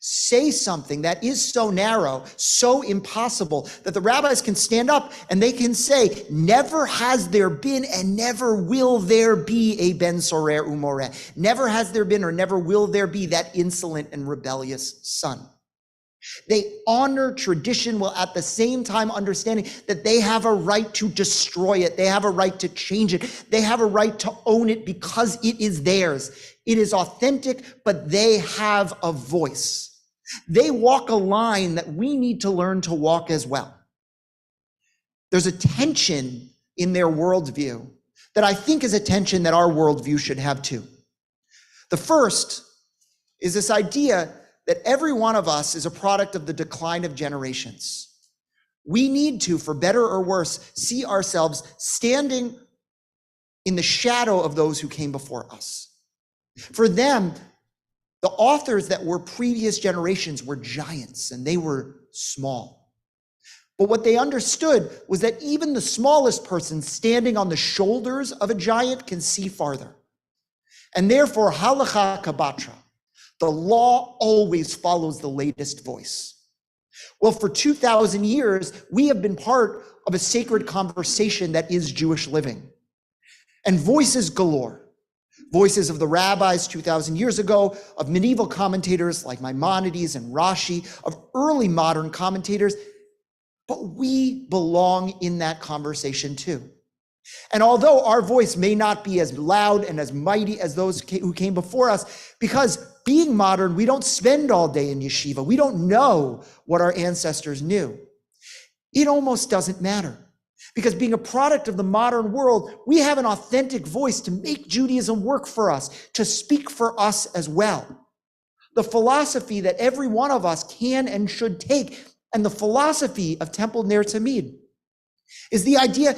say something that is so narrow, so impossible, that the rabbis can stand up and they can say, never has there been and never will there be a ben sorer umoreh. Never has there been or never will there be that insolent and rebellious son. They honor tradition while at the same time understanding that they have a right to destroy it. They have a right to change it. They have a right to own it because it is theirs. It is authentic, but they have a voice. They walk a line that we need to learn to walk as well. There's a tension in their worldview that I think is a tension that our worldview should have too. The first is this idea that every one of us is a product of the decline of generations. We need to, for better or worse, see ourselves standing in the shadow of those who came before us. For them, The authors that were previous generations were giants and they were small. But what they understood was that even the smallest person standing on the shoulders of a giant can see farther. And therefore, halacha kabatra, the law always follows the latest voice. Well, for 2,000 years, we have been part of a sacred conversation that is Jewish living. And voices galore. Voices of the rabbis 2,000 years ago, of medieval commentators like Maimonides and Rashi, of early modern commentators, but we belong in that conversation too. And although our voice may not be as loud and as mighty as those who came before us, because being modern, we don't spend all day in yeshiva. We don't know what our ancestors knew. It almost doesn't matter. Because being a product of the modern world, we have an authentic voice to make Judaism work for us, to speak for us as well. The philosophy that every one of us can and should take, and the philosophy of Temple Ner Tamid, is the idea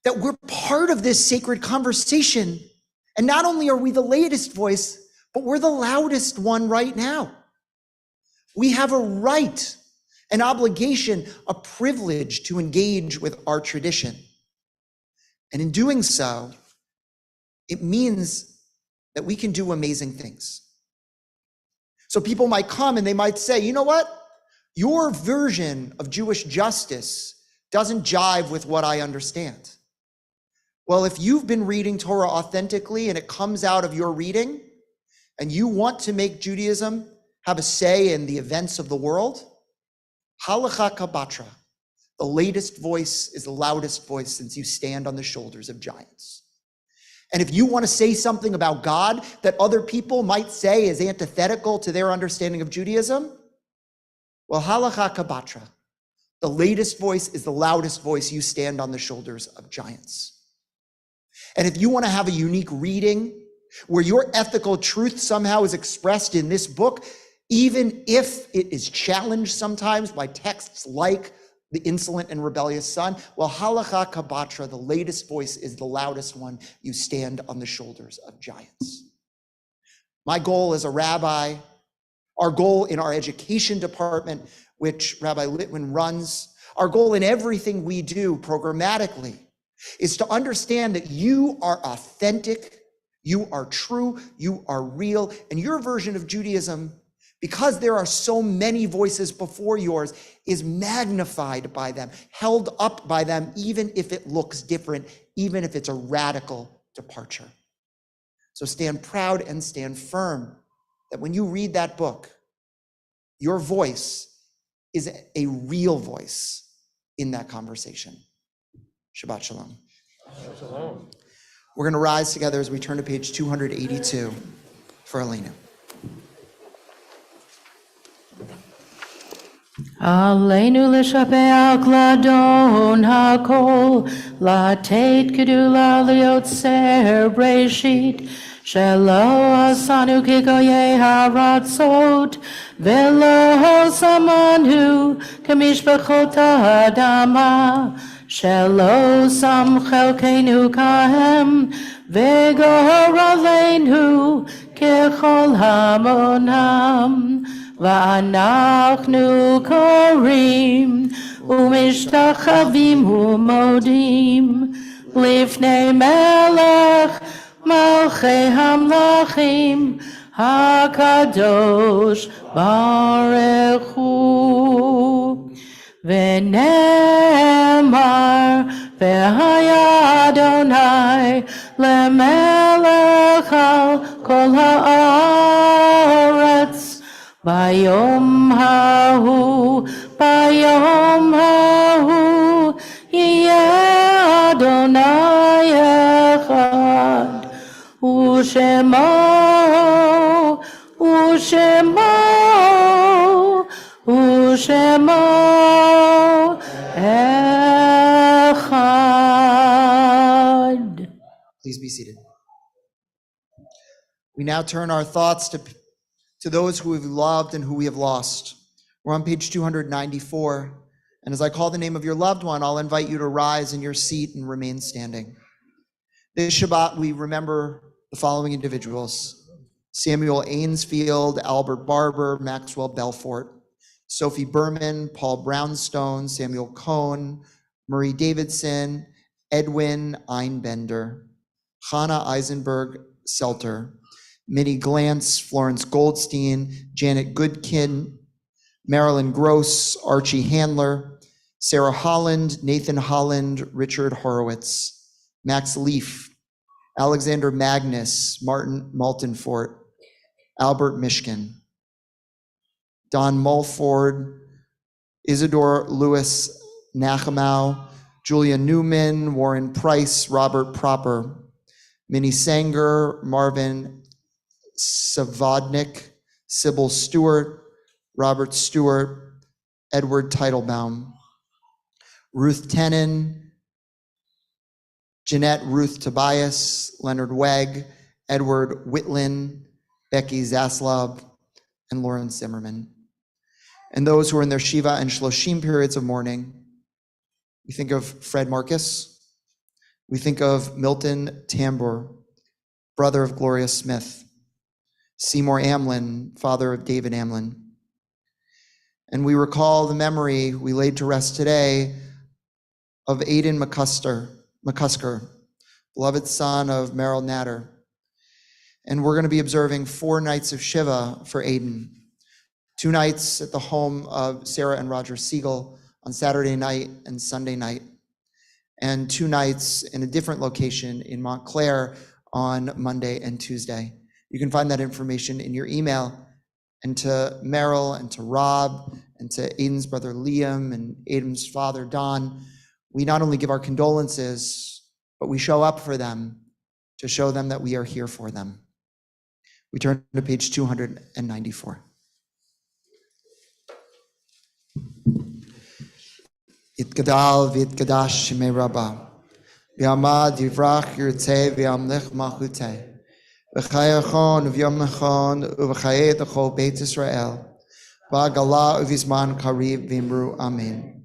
that we're part of this sacred conversation. And not only are we the latest voice, but we're the loudest one right now. We have a right, an obligation, a privilege to engage with our tradition. And in doing so, it means that we can do amazing things. So people might come and they might say, you know what? Your version of Jewish justice doesn't jive with what I understand. Well, if you've been reading Torah authentically and it comes out of your reading, and you want to make Judaism have a say in the events of the world, halacha kabatra, the latest voice is the loudest voice since you stand on the shoulders of giants. And if you want to say something about God that other people might say is antithetical to their understanding of Judaism, well, halacha kabatra, the latest voice is the loudest voice. You stand on the shoulders of giants. And if you want to have a unique reading where your ethical truth somehow is expressed in this book, even if it is challenged sometimes by texts like the insolent and rebellious son, well, halacha kabatra, the latest voice is the loudest one. You stand on the shoulders of giants. My goal as a rabbi, our goal in our education department, which Rabbi Litwin runs, our goal in everything we do programmatically is to understand that you are authentic, you are true, you are real, and your version of Judaism, because there are so many voices before yours, is magnified by them, held up by them, even if it looks different, even if it's a radical departure. So stand proud and stand firm that when you read that book, your voice is a real voice in that conversation. Shabbat shalom. Shalom. We're going to rise together as we turn to page 282 for Elena. Aleinu l'shabeach ladon hakol, latet kedula liotzer breshit, shelo asanu kigoye haratzot, velo samanu kamishpachot adama, shelo sam chelkeinu kahem, vegor aleinu kechol hamonam. ואנחנו קוראים ומשתחווים ומודים לפני מלך מלכי המלכים הקדוש ברוך הוא. ונאמר והיה אדוני למלך על כל הארץ ביום ההוא יהיה אדוני אחד ושמו אחד. Please be seated. We now turn our thoughts to those who we've loved and who we have lost. We're on page 294, and as I call the name of your loved one, I'll invite you to rise in your seat and remain standing. This Shabbat, we remember the following individuals: Samuel Ainsfield, Albert Barber, Maxwell Belfort, Sophie Berman, Paul Brownstone, Samuel Cohn, Marie Davidson, Edwin Einbender, Hannah Eisenberg Selter, Minnie Glantz, Florence Goldstein, Janet Goodkin, Marilyn Gross, Archie Handler, Sarah Holland, Nathan Holland, Richard Horowitz, Max Leaf, Alexander Magnus, Martin Maltonfort, Albert Mishkin, Don Mulford, Isidore Lewis Nachamau, Julia Newman, Warren Price, Robert Proper, Minnie Sanger, Marvin Savodnik, Sybil Stewart, Robert Stewart, Edward Teitelbaum, Ruth Tenon, Jeanette Ruth Tobias, Leonard Wegg, Edward Whitlin, Becky Zaslav, and Lauren Zimmerman. And those who are in their Shiva and Shloshim periods of mourning, we think of Fred Marcus, we think of Milton Tambor, brother of Gloria Smith, Seymour Amlin, father of David Amlin. And we recall the memory we laid to rest today of Aidan McCusker, beloved son of Merrill Natter. And we're going to be observing 4 nights of Shiva for Aidan. 2 nights at the home of Sarah and Roger Siegel on Saturday night and Sunday night, and 2 nights in a different location in Montclair on Monday and Tuesday. You can find that information in your email. And to Merrill and to Rob and to Aidan's brother Liam and Aidan's father Don, we not only give our condolences, but we show up for them to show them that we are here for them. We turn to page 294. Yitgadal v'yitgadash shemei Rabbah, v'yamad yivrach yirtzeh v'yamlich malchuteh, v'chayachon v'yomachon uv'chayei d'chol Beit Yisrael, v'agala uv'izman karib v'imru amen.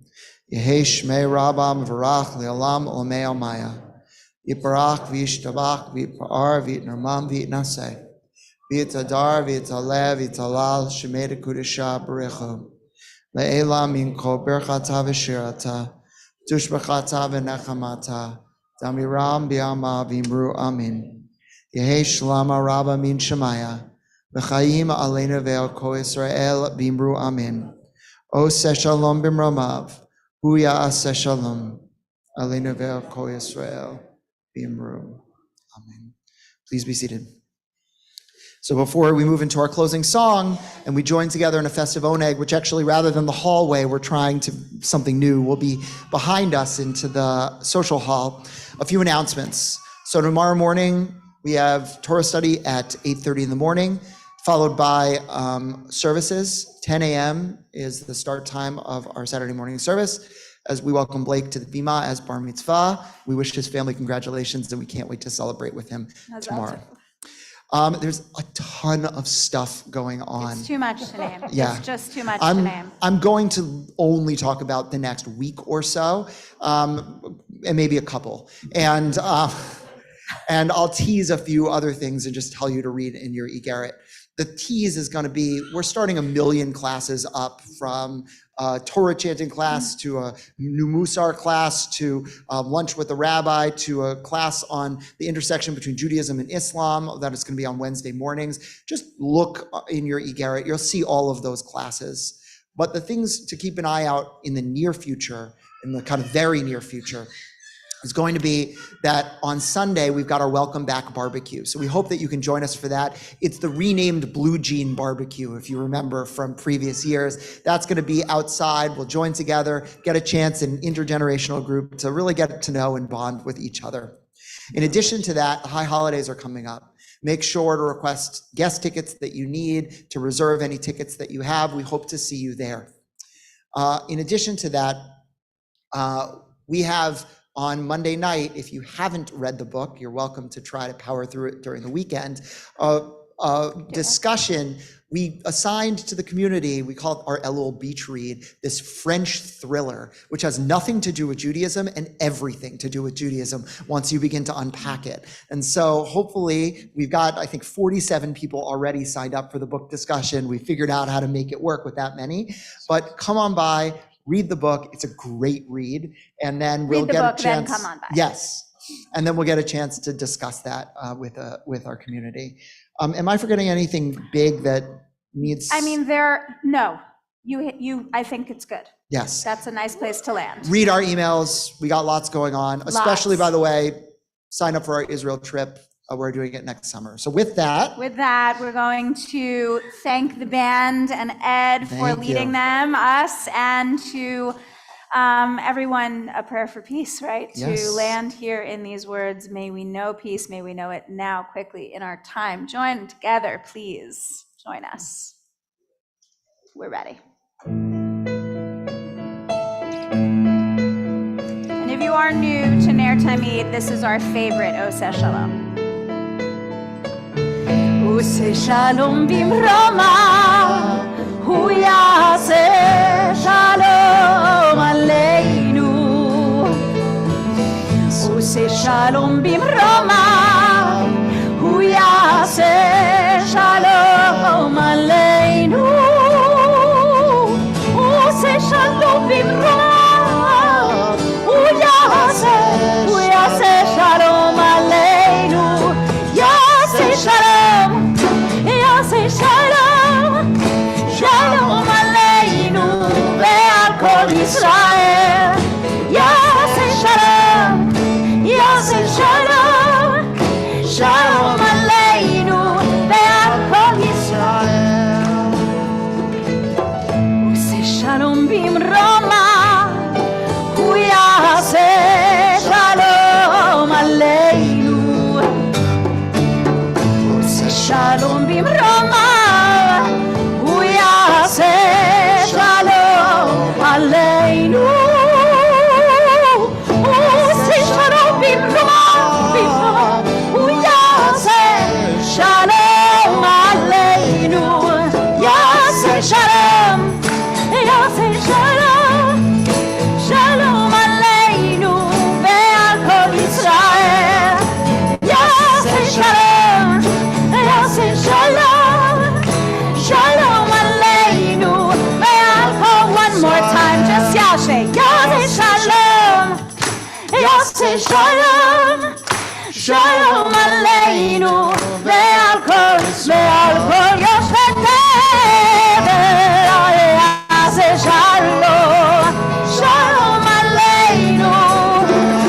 Yehei shmei Rabbah mevarach le'olam olamei almaya, yiparach v'yishtabach v'yipar v'yitnarmam v'yitnaseh, v'yitadar v'yitalev v'yitalal shemei d'kudesha b'rechu. Le'ela min kol berchata v'shirata, tushbachata v'nechamata, damiram b'yama v'imru amin. Yehei shlama rabba min shemaya, v'chayim aleinu ve'al kol Yisrael v'imru amin. Oseh shalom b'mramav, hu ya'aseh shalom, aleinu ve'al kol Yisrael v'imru amin. Please be seated. So before we move into our closing song and we join together in a festive oneg, which actually rather than the hallway, we're trying to something new, will be behind us into the social hall. A few announcements. So tomorrow morning, we have Torah study at 8:30 in the morning, followed by services. 10 a.m. is the start time of our Saturday morning service, as we welcome Blake to the Bima as bar mitzvah. We wish his family congratulations, and we can't wait to celebrate with him tomorrow. There's a ton of stuff going on. It's too much to name. Yeah. It's just too much to name. I'm going to only talk about the next week or so, and maybe a couple. And I'll tease a few other things and just tell you to read in your eGarrett. The tease is going to be, we're starting 1 million classes up, from a Torah chanting class to a new Musar class to lunch with the rabbi to a class on the intersection between Judaism and Islam that is going to be on Wednesday mornings. Just look in your eGarrett. You'll see all of those classes. But the things to keep an eye out in the near future, in the kind of very near future, is going to be that on Sunday, we've got our Welcome Back barbecue. So we hope that you can join us for that. It's the renamed Blue Jean Barbecue, if you remember from previous years. That's going to be outside. We'll join together, get a chance in intergenerational group to really get to know and bond with each other. In addition to that, the high holidays are coming up. Make sure to request guest tickets that you need, to reserve any tickets that you have. We hope to see you there. In addition to that, we have on Monday night, if you haven't read the book, you're welcome to try to power through it during the weekend, discussion we assigned to the community, we call it our Elul Beach Read, this French thriller, which has nothing to do with Judaism and everything to do with Judaism once you begin to unpack it. And so hopefully we've got, I think, 47 people already signed up for the book discussion. We figured out how to make it work with that many, but come on by, read the book. It's a great read. And then we'll get a chance. Then come on by. Yes. And then we'll get a chance to discuss that with our community. Am I forgetting anything big that needs? I mean, I think it's good. Yes. That's a nice place to land. Read our emails. We got lots going on, especially, by the way, sign up for our Israel trip. We're doing it next summer. So with that, we're going to thank the band and Ed for leading us, and to everyone, a prayer for peace, right? Yes. To land here in these words, may we know peace, may we know it now quickly in our time. Join together, please. Join us. We're ready. And if you are new to Ner Tamid, this is our favorite, Oseh Shalom. Oseh Shalom bimroma, hu yaseh shalom aleinu. Oseh Shalom bimroma, hu yaseh shalom aleinu. Oseh Shalom bimroma, hu yaseh shalom aleinu. Yaseh shalom, yaseh shalom, shalom aleinu ve'al kol Yisrael. Yaseh shalom, yaseh shalom, shalom aleinu ve'al kol Yisrael. Oseh shalom bimroma, hu yaseh shalom aleinu. Oseh shalom bimroma, hu yaseh shalom aleinu. Oseh shalom bimroma, hu yaseh shalom aleinu. Yaseh shalom, yaseh shalom, shalom aleinu ve'al kol Yisrael. Yaseh shalom, yaseh shalom, shalom aleinu ve'al kol. One more time, just yaseh, yaseh shalom, yaseh shalom, shalom aleinu ve'al kol, ve'al kol yoshet tevel. Yaseh shalom, shalom aleinu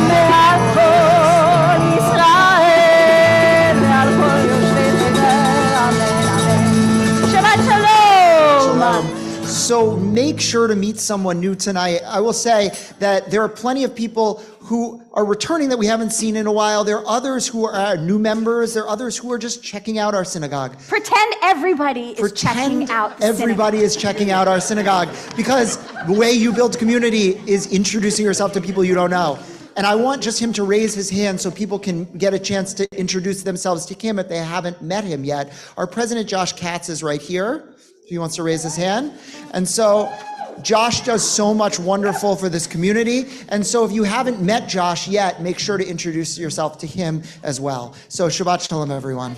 ve'al kol Yisrael, ve'al kol yoshet tevel. Amen, amen. Shabbat shalom. So make sure to meet someone new tonight. I will say that there are plenty of people who are returning that we haven't seen in a while. There are others who are new members. There are others who are just checking out our synagogue. Pretend everybody is checking out the Everybody is checking out our synagogue, because the way you build community is introducing yourself to people you don't know. And I want just him to raise his hand so people can get a chance to introduce themselves to him if they haven't met him yet. Our president, Josh Katz, is right here. If he wants to raise his hand. And so Josh does so much wonderful for this community. And so if you haven't met Josh yet, make sure to introduce yourself to him as well. So Shabbat Shalom, everyone.